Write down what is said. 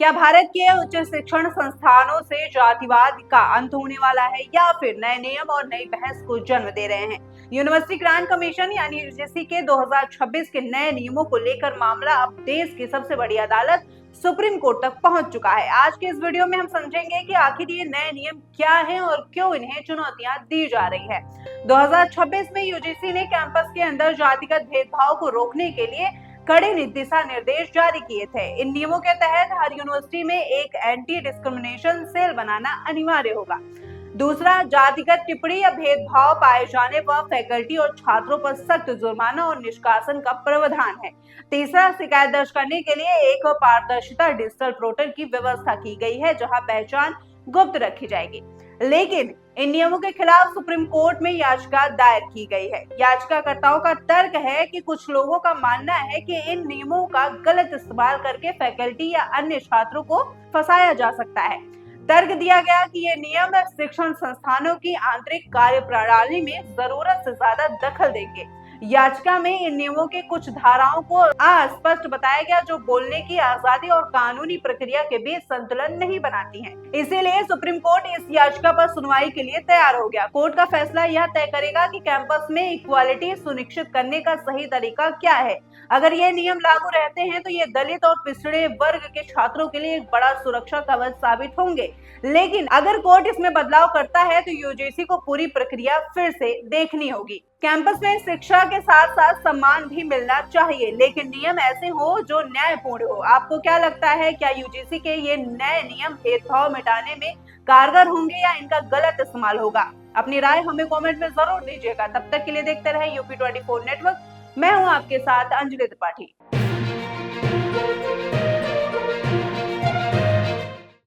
क्या भारत के उच्च शिक्षण संस्थानों से जातिवाद का अंत होने वाला है या फिर नए नियम और नई बहस को जन्म दे रहे हैं? यूनिवर्सिटी ग्रांट कमीशन यानी यूजीसी के 2026 के नए नियमों को लेकर मामला अब देश की सबसे बड़ी अदालत सुप्रीम कोर्ट तक पहुंच चुका है। आज के इस वीडियो में हम समझेंगे कि आखिर ये नए नियम क्या हैं और क्यों इन्हें चुनौतियां दी जा रही है। 2026 में यूजीसी ने कैंपस के अंदर जातिगत भेदभाव को रोकने के लिए कड़े दिशा निर्देश जारी किए थे। इन नियमों के तहत हर यूनिवर्सिटी में एक एंटी डिस्क्रिमिनेशन सेल बनाना अनिवार्य होगा। दूसरा, जातिगत टिप्पणी या भेदभाव पाए जाने पर फैकल्टी और छात्रों पर सख्त जुर्माना और निष्कासन का प्रावधान है। तीसरा, शिकायत दर्ज करने के लिए एक पारदर्शिता डिजिटल पोर्टल की व्यवस्था की गई है जहां पहचान गुप्त रखी जाएगी। लेकिन इन नियमों के खिलाफ सुप्रीम कोर्ट में याचिका दायर की गई है। याचिकाकर्ताओं का तर्क है कि कुछ लोगों का मानना है कि इन नियमों का गलत इस्तेमाल करके फैकल्टी या अन्य छात्रों को फंसाया जा सकता है। तर्क दिया गया कि ये नियम शिक्षण संस्थानों की आंतरिक कार्यप्रणाली में जरूरत से ज्यादा दखल देंगे। याचिका में इन नियमों के कुछ धाराओं को अस्पष्ट बताया गया जो बोलने की आजादी और कानूनी प्रक्रिया के बीच संतुलन नहीं बनाती हैं। इसीलिए सुप्रीम कोर्ट इस याचिका पर सुनवाई के लिए तैयार हो गया। कोर्ट का फैसला यह तय करेगा कि कैंपस में इक्वालिटी सुनिश्चित करने का सही तरीका क्या है। अगर ये नियम लागू रहते हैं तो ये दलित और पिछड़े वर्ग के छात्रों के लिए एक बड़ा सुरक्षा कवच साबित होंगे। लेकिन अगर कोर्ट इसमें बदलाव करता है तो यूजीसी को पूरी प्रक्रिया फिर से देखनी होगी। कैंपस में शिक्षा के साथ साथ सम्मान भी मिलना चाहिए, लेकिन नियम ऐसे हो जो न्यायपूर्ण हो। आपको क्या लगता है, क्या यूजीसी के ये नए नियम भेदभाव मिटाने में कारगर होंगे या इनका गलत इस्तेमाल होगा? अपनी राय हमें कमेंट में जरूर दीजिएगा। तब तक के लिए देखते रहे यूपी 24 नेटवर्क। मैं हूं आपके साथ अंजलि त्रिपाठी।